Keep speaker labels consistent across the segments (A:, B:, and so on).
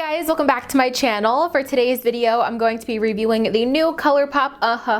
A: Guys, welcome back to my channel. For today's video, I'm going to be reviewing the new ColourPop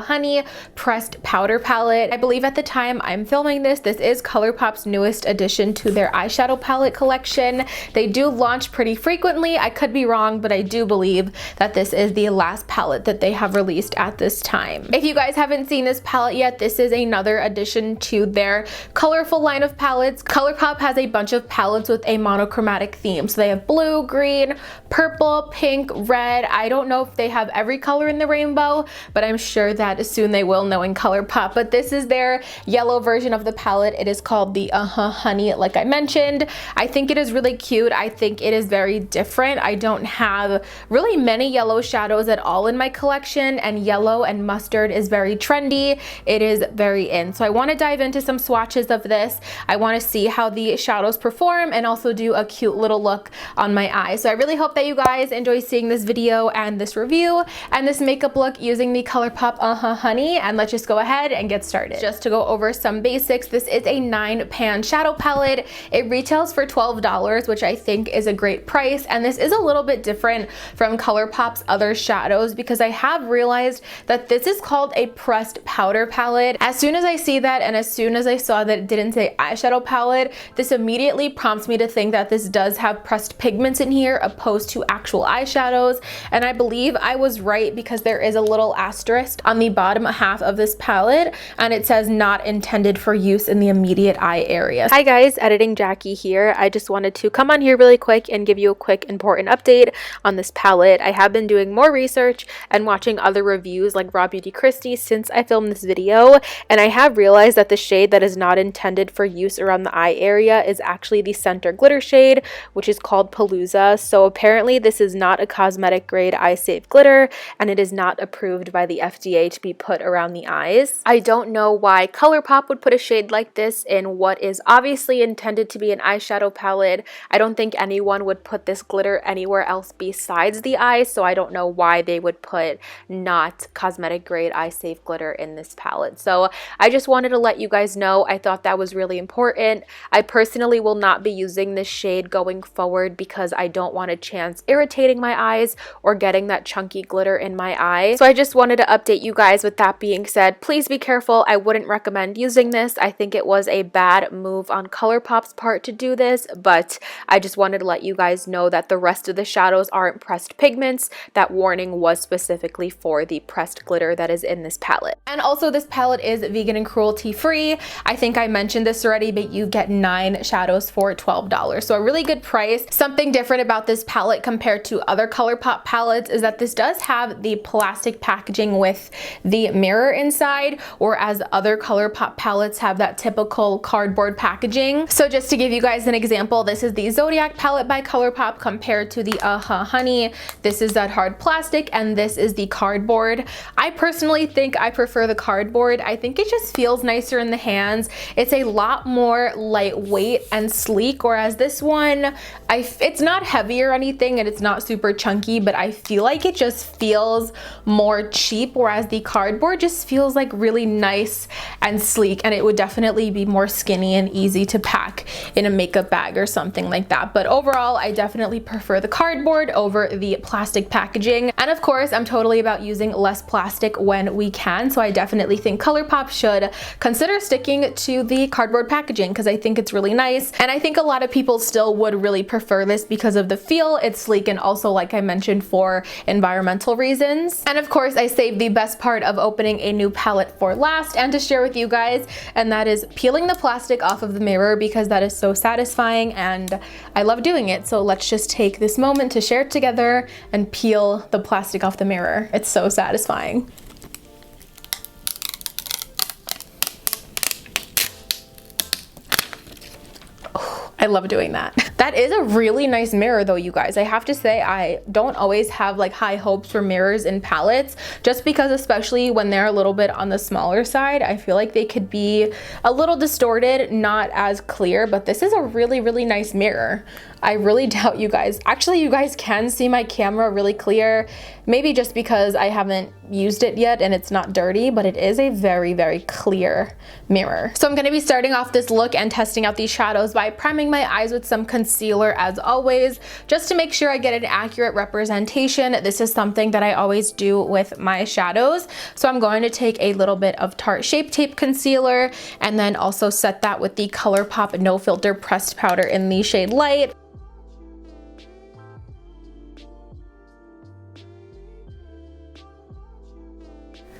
A: Honey Pressed Powder Palette. I believe at the time I'm filming this is ColourPop's newest addition to their eyeshadow palette collection. They do launch pretty frequently. I could be wrong, but I do believe that this is the last palette that they have released at this time. If you guys haven't seen this palette yet, this is another addition to their colorful line of palettes. ColourPop has a bunch of palettes with a monochromatic theme. So they have blue, green, purple, pink, red. I don't know if they have every color in the rainbow, but I'm sure that soon they will, knowing ColourPop. But this is their yellow version of the palette. It is called the Honey, like I mentioned. I think it is really cute. I think it is very different. I don't have really many yellow shadows at all in my collection, and yellow and mustard is very trendy. It is very in. So I want to dive into some swatches of this. I want to see how the shadows perform and also do a cute little look on my eyes. So I really hope that you guys enjoy seeing this video and this review and this makeup look using the ColourPop Honey, and let's just go ahead and get started. Just to go over some basics, this is a 9-pan shadow palette. It retails for $12, which I think is a great price, and this is a little bit different from ColourPop's other shadows because I have realized that this is called a pressed powder palette. As soon as I see that and as soon as I saw that it didn't say eyeshadow palette, this immediately prompts me to think that this does have pressed pigments in here opposed to actual eyeshadows, and I believe I was right because there is a little asterisk on the bottom half of this palette and it says not intended for use in the immediate eye area. Hi guys, Editing Jackie here. I just wanted to come on here really quick and give you a quick important update on this palette. I have been doing more research and watching other reviews like Raw Beauty Christie since I filmed this video, and I have realized that the shade that is not intended for use around the eye area is actually the center glitter shade, which is called Palooza. So apparently this is not a cosmetic grade eye safe glitter, and it is not approved by the FDA to be put around the eyes. I don't know why ColourPop would put a shade like this in what is obviously intended to be an eyeshadow palette. I don't think anyone would put this glitter anywhere else besides the eyes, so I don't know why they would put not cosmetic grade eye safe glitter in this palette. So I just wanted to let you guys know. I thought that was really important. I personally will not be using this shade going forward because I don't want a chance irritating my eyes or getting that chunky glitter in my eye. So I just wanted to update you guys. With that being said, please be careful. I wouldn't recommend using this. I think it was a bad move on ColourPop's part to do this, but I just wanted to let you guys know that the rest of the shadows aren't pressed pigments. That warning was specifically for the pressed glitter that is in this palette. And also this palette is vegan and cruelty free. I think I mentioned this already, but you get 9 shadows for $12. So a really good price. Something different about this palette compared to other ColourPop palettes is that this does have the plastic packaging with the mirror inside, whereas other ColourPop palettes have that typical cardboard packaging. So just to give you guys an example, this is the Zodiac palette by ColourPop compared to the Honey. This is that hard plastic and this is the cardboard. I personally think I prefer the cardboard. I think it just feels nicer in the hands. It's a lot more lightweight and sleek, whereas this one, it's not heavy or anything and it's not super chunky, but I feel like it just feels more cheap, whereas the cardboard just feels like really nice and sleek, and it would definitely be more skinny and easy to pack in a makeup bag or something like that. But overall, I definitely prefer the cardboard over the plastic packaging. And of course, I'm totally about using less plastic when we can, so I definitely think ColourPop should consider sticking to the cardboard packaging because I think it's really nice, and I think a lot of people still would really prefer this because of the feel. It's sleek, and also, like I mentioned, for environmental reasons. And of course, I saved the best part of opening a new palette for last and to share with you guys, and that is peeling the plastic off of the mirror because that is so satisfying and I love doing it. So let's just take this moment to share it together and peel the plastic off the mirror. It's so satisfying. I love doing that. That is a really nice mirror though, you guys. I have to say, I don't always have like high hopes for mirrors in palettes, just because especially when they're a little bit on the smaller side, I feel like they could be a little distorted, not as clear, but this is a really, really nice mirror. I really doubt you guys, actually you guys can see my camera really clear, maybe just because I haven't used it yet and it's not dirty, but it is a very, very clear mirror. So I'm gonna be starting off this look and testing out these shadows by priming my eyes with some concealer as always, just to make sure I get an accurate representation. This is something that I always do with my shadows. So I'm going to take a little bit of Tarte Shape Tape concealer and then also set that with the ColourPop No Filter pressed powder in the shade Light.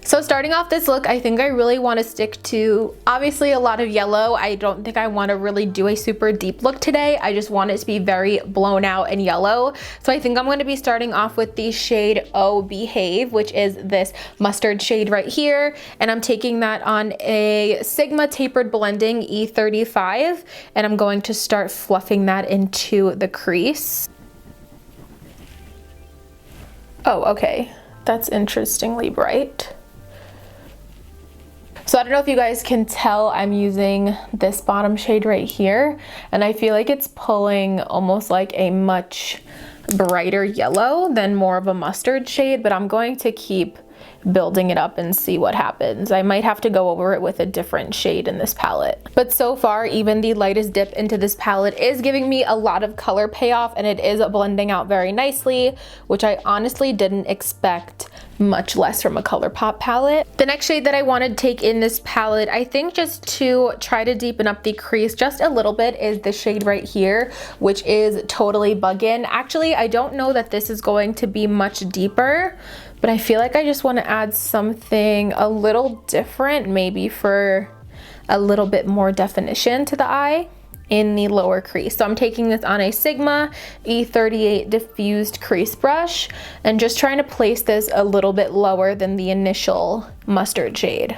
A: So starting off this look, I think I really want to stick to obviously a lot of yellow. I don't think I want to really do a super deep look today. I just want it to be very blown out and yellow. So I think I'm going to be starting off with the shade Oh Behave, which is this mustard shade right here. And I'm taking that on a Sigma Tapered Blending E35, and I'm going to start fluffing that into the crease. Oh, okay. That's interestingly bright. So I don't know if you guys can tell, I'm using this bottom shade right here, and I feel like it's pulling almost like a much brighter yellow than more of a mustard shade, but I'm going to keep building it up and see what happens. I might have to go over it with a different shade in this palette. But so far, even the lightest dip into this palette is giving me a lot of color payoff, and it is blending out very nicely, which I honestly didn't expect much less from a ColourPop palette. The next shade that I want to take in this palette, I think just to try to deepen up the crease just a little bit, is the shade right here, which is Totally Buggin. Actually, I don't know that this is going to be much deeper, but I feel like I just want to add something a little different, maybe for a little bit more definition to the eye in the lower crease. So I'm taking this on a Sigma E38 diffused crease brush and just trying to place this a little bit lower than the initial mustard shade.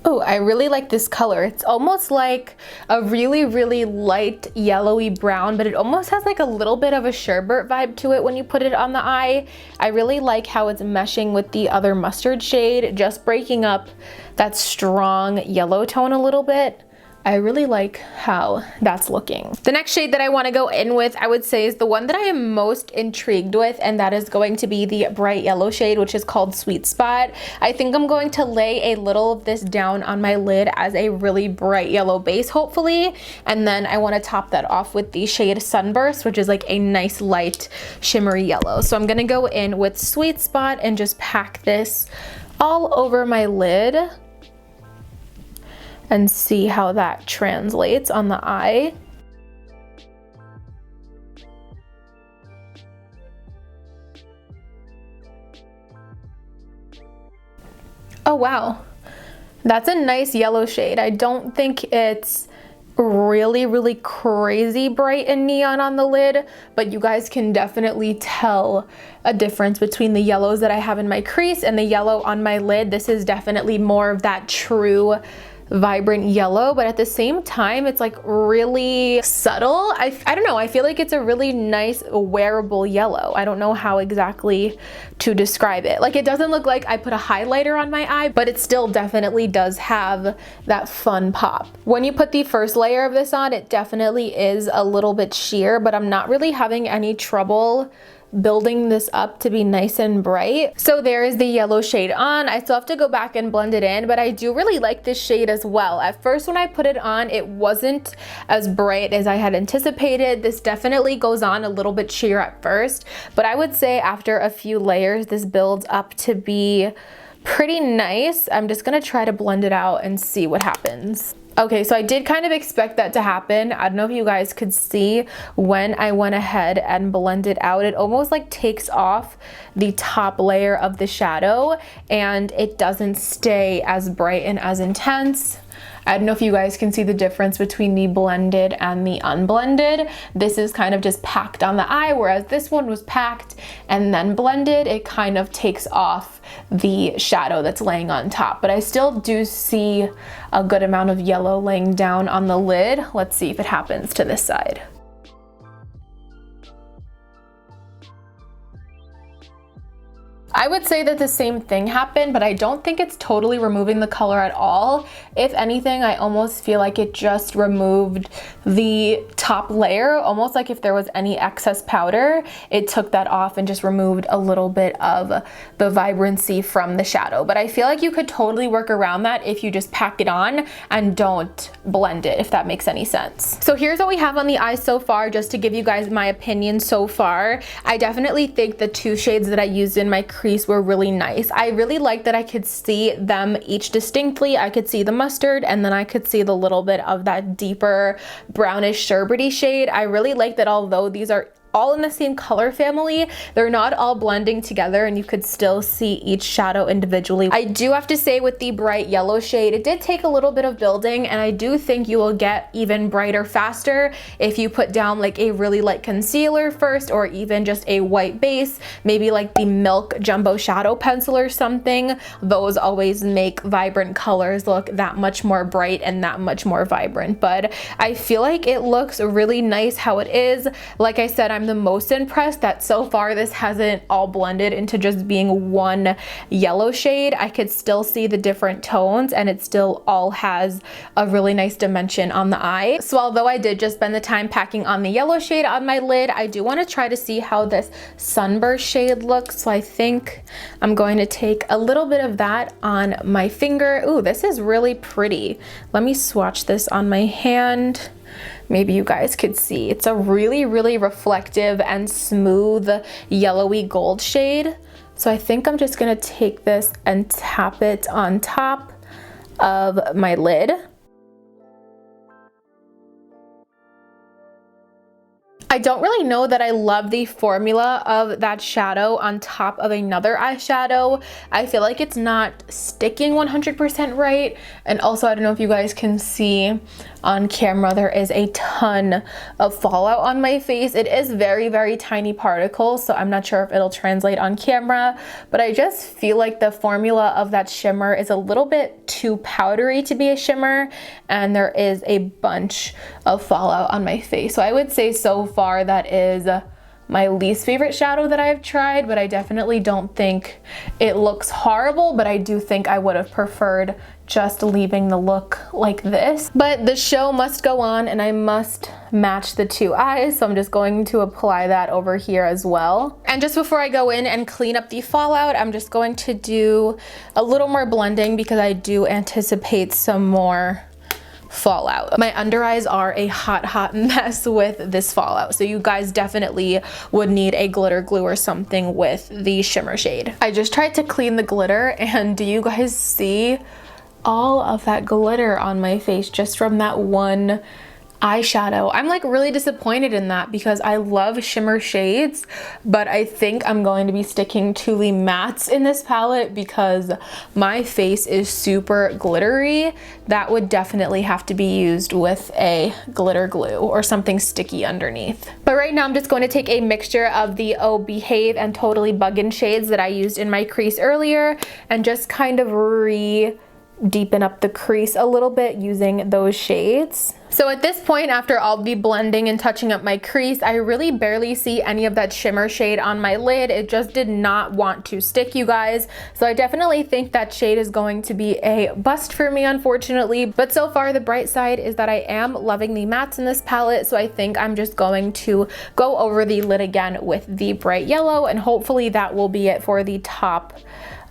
A: Oh, I really like this color. It's almost like a really, really light yellowy brown, but it almost has like a little bit of a sherbet vibe to it when you put it on the eye. I really like how it's meshing with the other mustard shade, just breaking up that strong yellow tone a little bit. I really like how that's looking. The next shade that I want to go in with, I would say, is the one that I am most intrigued with, and that is going to be the bright yellow shade, which is called Sweet Spot. I think I'm going to lay a little of this down on my lid as a really bright yellow base, hopefully, and then I want to top that off with the shade Sunburst, which is like a nice light shimmery yellow. So I'm gonna go in with Sweet Spot and just pack this all over my lid and see how that translates on the eye. Oh wow, that's a nice yellow shade. I don't think it's really, really crazy bright and neon on the lid, but you guys can definitely tell a difference between the yellows that I have in my crease and the yellow on my lid. This is definitely more of that true vibrant yellow, but at the same time it's like really subtle. I don't know, I feel like it's a really nice wearable yellow. I don't know how exactly to describe it. Like, it doesn't look like I put a highlighter on my eye, but it still definitely does have that fun pop. When you put the first layer of this on, it definitely is a little bit sheer, but I'm not really having any trouble building this up to be nice and bright. So there is the yellow shade on. I still have to go back and blend it in, but I do really like this shade as well. At first when I put it on, it wasn't as bright as I had anticipated. This definitely goes on a little bit sheer at first, but I would say after a few layers, this builds up to be pretty nice. I'm just gonna try to blend it out and see what happens. Okay, so I did kind of expect that to happen. I don't know if you guys could see when I went ahead and blended out, it almost like takes off the top layer of the shadow and it doesn't stay as bright and as intense. I don't know if you guys can see the difference between the blended and the unblended. This is kind of just packed on the eye, whereas this one was packed and then blended. It kind of takes off the shadow that's laying on top, but I still do see a good amount of yellow laying down on the lid. Let's see if it happens to this side. I would say that the same thing happened, but I don't think it's totally removing the color at all. If anything, I almost feel like it just removed the top layer, almost like if there was any excess powder, it took that off and just removed a little bit of the vibrancy from the shadow. But I feel like you could totally work around that if you just pack it on and don't blend it, if that makes any sense. So here's what we have on the eye so far, just to give you guys my opinion so far. I definitely think the two shades that I used in my crease were really nice. I really like that I could see them each distinctly. I could see the mustard, and then I could see the little bit of that deeper brownish sherbety shade. I really like that although these are all in the same color family, they're not all blending together and you could still see each shadow individually. I do have to say with the bright yellow shade, it did take a little bit of building, and I do think you will get even brighter faster if you put down like a really light concealer first, or even just a white base, maybe like the Milk Jumbo Shadow Pencil or something. Those always make vibrant colors look that much more bright and that much more vibrant, but I feel like it looks really nice how it is. Like I said, I'm the most impressed that so far this hasn't all blended into just being one yellow shade. I could still see the different tones and it still all has a really nice dimension on the eye. So although I did just spend the time packing on the yellow shade on my lid, I do want to try to see how this Sunburst shade looks. So I think I'm going to take a little bit of that on my finger. Ooh, this is really pretty. Let me swatch this on my hand. Maybe you guys could see. It's a really, really reflective and smooth yellowy gold shade. So I think I'm just gonna take this and tap it on top of my lid. I don't really know that I love the formula of that shadow on top of another eyeshadow. I feel like it's not sticking 100% right. And also, I don't know if you guys can see on camera, there is a ton of fallout on my face. It is very, very tiny particles, so I'm not sure if it'll translate on camera, but I just feel like the formula of that shimmer is a little bit too powdery to be a shimmer, and there is a bunch of fallout on my face. So I would say so far that is my least favorite shadow that I've tried, but I definitely don't think it looks horrible, but I do think I would have preferred just leaving the look like this. But the show must go on and I must match the two eyes, so I'm just going to apply that over here as well. And just before I go in and clean up the fallout, I'm just going to do a little more blending because I do anticipate some more fallout. My under eyes are a hot mess with this fallout, so you guys definitely would need a glitter glue or something with the shimmer shade. I just tried to clean the glitter, and do you guys see all of that glitter on my face just from that one eyeshadow? I'm like really disappointed in that because I love shimmer shades, but I think I'm going to be sticking to the mattes in this palette because my face is super glittery. That would definitely have to be used with a glitter glue or something sticky underneath. But right now I'm just going to take a mixture of the Oh Behave and Totally Buggin shades that I used in my crease earlier and just kind of deepen up the crease a little bit using those shades. So at this point, after all the blending and touching up my crease, I really barely see any of that shimmer shade on my lid. It just did not want to stick, you guys. So I definitely think that shade is going to be a bust for me, unfortunately. But so far, the bright side is that I am loving the mattes in this palette. So I think I'm just going to go over the lid again with the bright yellow, and hopefully that will be it for the top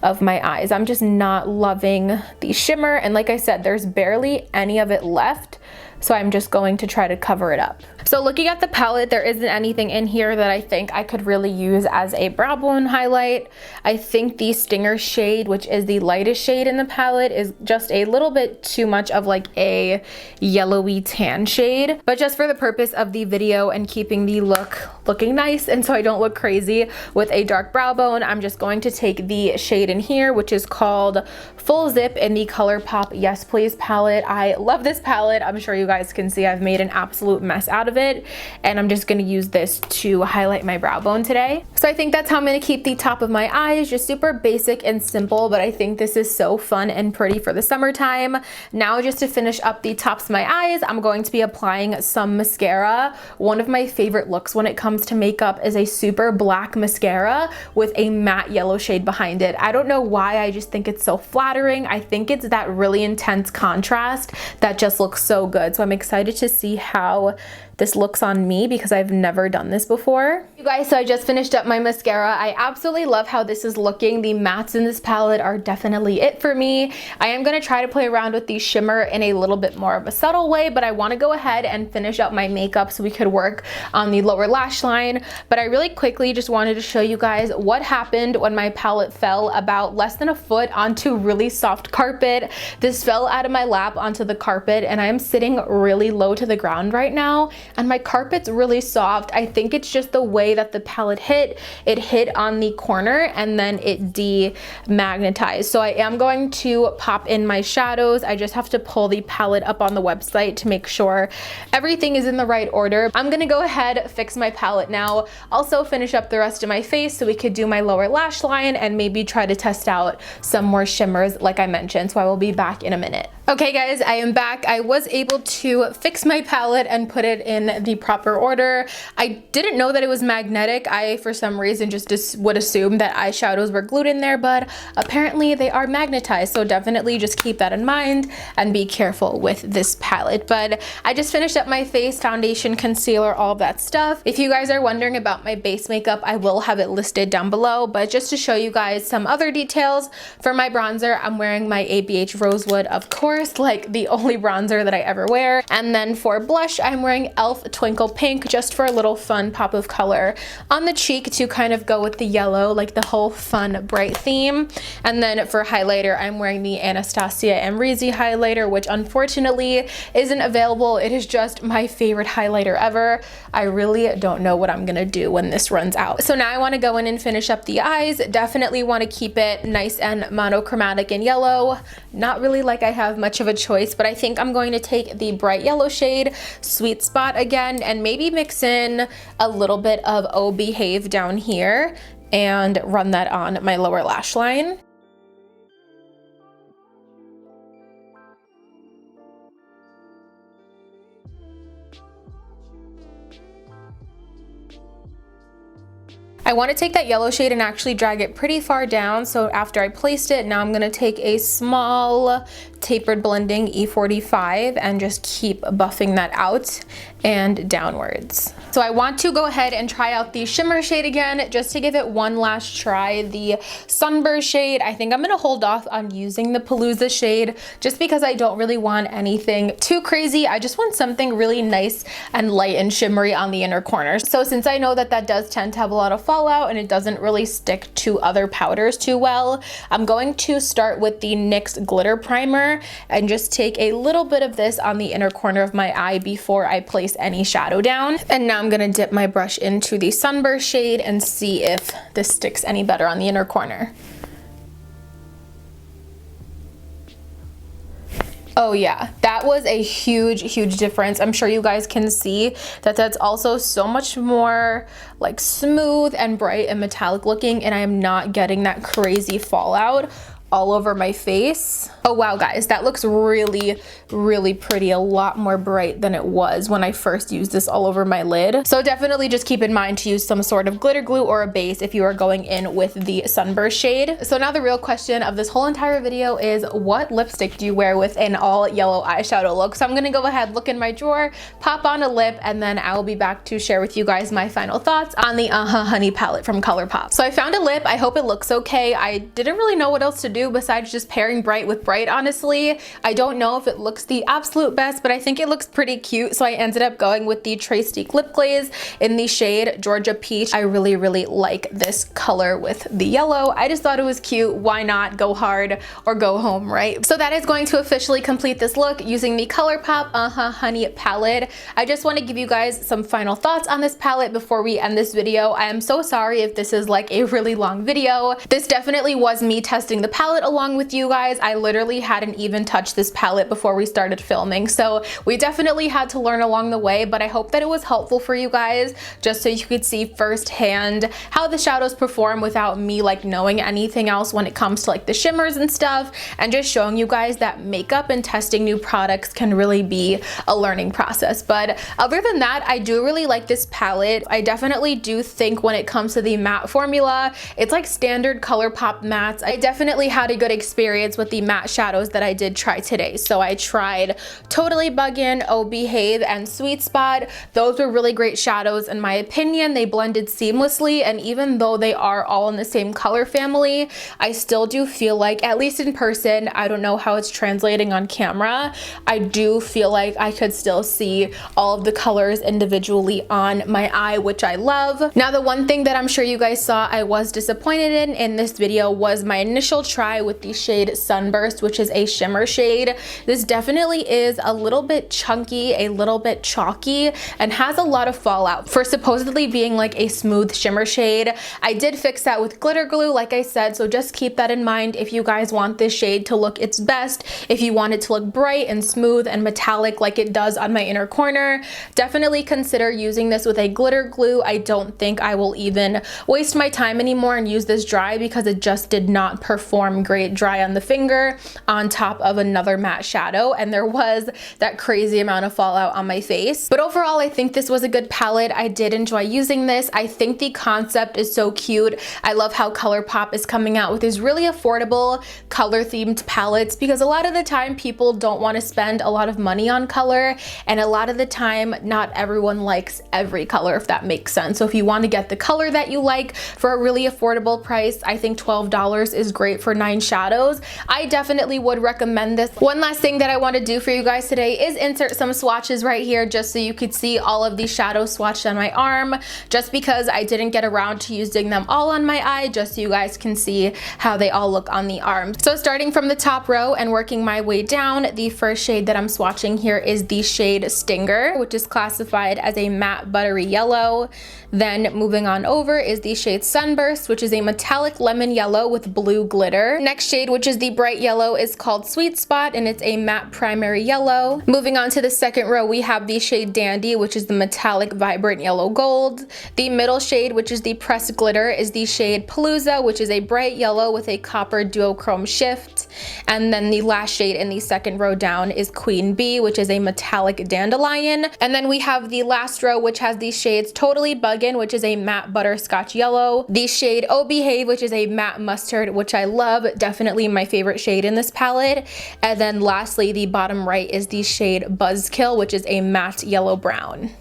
A: of my eyes. I'm just not loving the shimmer, and like I said, there's barely any of it left, so I'm just going to try to cover it up. So looking at the palette, there isn't anything in here that I think I could really use as a brow bone highlight. I think the Stinger shade, which is the lightest shade in the palette, is just a little bit too much of like a yellowy tan shade. But just for the purpose of the video and keeping the look looking nice, and so I don't look crazy with a dark brow bone, I'm just going to take the shade in here, which is called Full Zip in the ColourPop Yes Please palette. I love this palette. I'm sure you guys guys can see, I've made an absolute mess out of it, and I'm just gonna use this to highlight my brow bone today. So I think that's how I'm gonna keep the top of my eyes, just super basic and simple, but I think this is so fun and pretty for the summertime. Now just to finish up the tops of my eyes, I'm going to be applying some mascara. One of my favorite looks when it comes to makeup is a super black mascara with a matte yellow shade behind it. I don't know why, I just think it's so flattering. I think it's that really intense contrast that just looks so good. So I'm excited to see how this looks on me because I've never done this before. You guys, so I just finished up my mascara. I absolutely love how this is looking. The mattes in this palette are definitely it for me. I am gonna try to play around with the shimmer in a little bit more of a subtle way, but I wanna go ahead and finish up my makeup so we could work on the lower lash line. But I really quickly just wanted to show you guys what happened when my palette fell about less than a foot onto really soft carpet. This fell out of my lap onto the carpet, and I am sitting really low to the ground right now, and my carpet's really soft. I think it's just the way that the palette hit. It hit on the corner and then it demagnetized. So I am going to pop in my shadows. I just have to pull the palette up on the website to make sure everything is in the right order. I'm gonna go ahead, fix my palette now, also finish up the rest of my face so we could do my lower lash line and maybe try to test out some more shimmers like I mentioned. So I will be back in a minute. Okay guys, I am back. I was able to fix my palette and put it in the proper order. I didn't know that it was magnetic. I, for some reason, just would assume that eyeshadows were glued in there, but apparently they are magnetized. So definitely just keep that in mind and be careful with this palette. But I just finished up my face, foundation, concealer, all of that stuff. If you guys are wondering about my base makeup, I will have it listed down below, but just to show you guys some other details, for my bronzer, I'm wearing my ABH Rosewood, of course, like the only bronzer that I ever wear. And then for blush, I'm wearing e.l.f. Twinkle Pink, just for a little fun pop of color on the cheek to kind of go with the yellow, like the whole fun bright theme. And then for highlighter, I'm wearing the Anastasia Amrezy highlighter, which unfortunately isn't available. It is just my favorite highlighter ever. I really don't know what I'm gonna do when this runs out. So now I want to go in and finish up the eyes. Definitely want to keep it nice and monochromatic and yellow. Not really like I have much of a choice, but I think I'm going to take the bright yellow shade, Sweet Spot again, and maybe mix in a little bit of Oh Behave down here and run that on my lower lash line. I want to take that yellow shade and actually drag it pretty far down. So after I placed it, now I'm going to take a small tapered blending E45 and just keep buffing that out and downwards. So I want to go ahead and try out the shimmer shade again, just to give it one last try. The Sunburst shade, I think I'm gonna hold off on using the Palooza shade just because I don't really want anything too crazy. I just want something really nice and light and shimmery on the inner corners. So since I know that that does tend to have a lot of fallout and it doesn't really stick to other powders too well, I'm going to start with the NYX Glitter Primer and just take a little bit of this on the inner corner of my eye before I place any shadow down. And now I'm gonna dip my brush into the Sunburst shade and see if this sticks any better on the inner corner. Oh yeah, that was a huge difference. I'm sure you guys can see that that's also so much more like smooth and bright and metallic looking, and I am not getting that crazy fallout all over my face. Oh wow guys, that looks really pretty, a lot more bright than it was when I first used this all over my lid. So definitely just keep in mind to use some sort of glitter glue or a base if you are going in with the Sunburst shade. So now the real question of this whole entire video is, what lipstick do you wear with an all yellow eyeshadow look? So I'm gonna go ahead, look in my drawer, pop on a lip, and then I will be back to share with you guys my final thoughts on the Honey palette from Colourpop. So I found a lip, I hope it looks okay. I didn't really know what else to do besides just pairing bright with bright, honestly. I don't know if it looks the absolute best, but I think it looks pretty cute. So I ended up going with the Trace Steak Lip Glaze in the shade Georgia Peach. I really like this color with the yellow. I just thought it was cute. Why not go hard or go home, right? So that is going to officially complete this look using the Colourpop Honey palette. I just want to give you guys some final thoughts on this palette before we end this video. I am so sorry if this is like a really long video. This definitely was me testing the palette palette along with you guys. I literally hadn't even touched this palette before we started filming, so we definitely had to learn along the way, but I hope that it was helpful for you guys, just so you could see firsthand how the shadows perform without me like knowing anything else when it comes to like the shimmers and stuff, and just showing you guys that makeup and testing new products can really be a learning process. But other than that, I do really like this palette. I definitely do think when it comes to the matte formula, it's like standard ColourPop mattes. I definitely had a good experience with the matte shadows that I did try today. So I tried Totally Buggin, Oh Behave, and Sweet Spot. Those were really great shadows in my opinion. They blended seamlessly, and even though they are all in the same color family, I still do feel like, at least in person, I don't know how it's translating on camera, I do feel like I could still see all of the colors individually on my eye, which I love. Now, the one thing that I'm sure you guys saw I was disappointed in this video was my initial try with the shade Sunburst, which is a shimmer shade. This definitely is a little bit chunky, a little bit chalky, and has a lot of fallout for supposedly being like a smooth shimmer shade. I did fix that with glitter glue, like I said, so just keep that in mind if you guys want this shade to look its best. If you want it to look bright and smooth and metallic like it does on my inner corner, definitely consider using this with a glitter glue. I don't think I will even waste my time anymore and use this dry, because it just did not perform great dry on the finger on top of another matte shadow, and there was that crazy amount of fallout on my face. But overall, I think this was a good palette. I did enjoy using this. I think the concept is so cute. I love how ColourPop is coming out with these really affordable color themed palettes, because a lot of the time people don't want to spend a lot of money on color, and a lot of the time not everyone likes every color, if that makes sense. So if you want to get the color that you like for a really affordable price, I think $12 is great for 9 shadows. I definitely would recommend this. One last thing that I want to do for you guys today is insert some swatches right here, just so you could see all of these shadows swatched on my arm, just because I didn't get around to using them all on my eye, just so you guys can see how they all look on the arm. So starting from the top row and working my way down, the first shade that I'm swatching here is the shade Stinger, which is classified as a matte buttery yellow. Then moving on over is the shade Sunburst, which is a metallic lemon yellow with blue glitter. Next shade, which is the bright yellow, is called Sweet Spot, and it's a matte primary yellow. Moving on to the second row, we have the shade Dandy, which is the metallic vibrant yellow gold. The middle shade, which is the pressed glitter, is the shade Palooza, which is a bright yellow with a copper duochrome shift. And then the last shade in the second row down is Queen Bee, which is a metallic dandelion. And then we have the last row, which has the shades Totally Buggin, which is a matte butterscotch yellow, the shade Oh Behave, which is a matte mustard, which I love, definitely my favorite shade in this palette. And then lastly, the bottom right is the shade Buzzkill, which is a matte yellow brown.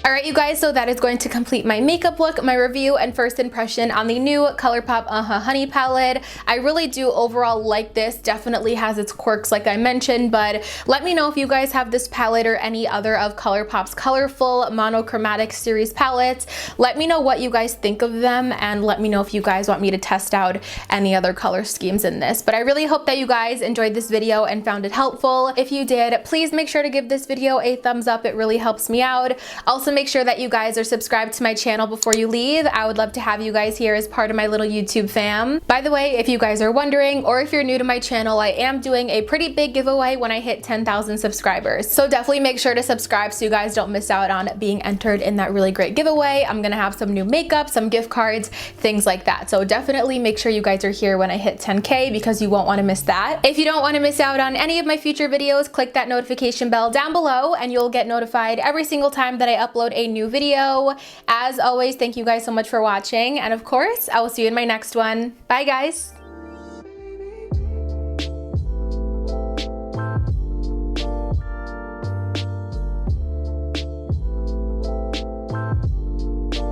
A: Alright you guys, so that is going to complete my makeup look, my review, and first impression on the new ColourPop Honey palette. I really do overall like this. Definitely has its quirks like I mentioned, but let me know if you guys have this palette or any other of ColourPop's colorful monochromatic series palettes. Let me know what you guys think of them, and let me know if you guys want me to test out any other color schemes in this. But I really hope that you guys enjoyed this video and found it helpful. If you did, please make sure to give this video a thumbs up. It really helps me out. Also, make sure that you guys are subscribed to my channel before you leave. I would love to have you guys here as part of my little YouTube fam. By the way, if you guys are wondering, or if you're new to my channel, I am doing a pretty big giveaway when I hit 10,000 subscribers. So definitely make sure to subscribe so you guys don't miss out on being entered in that really great giveaway. I'm gonna have some new makeup, some gift cards, things like that. So definitely make sure you guys are here when I hit 10K, because you won't want to miss that. If you don't want to miss out on any of my future videos, click that notification bell down below and you'll get notified every single time that I upload a new video. As always, thank you guys so much for watching, and of course, I will see you in my next one. Bye guys!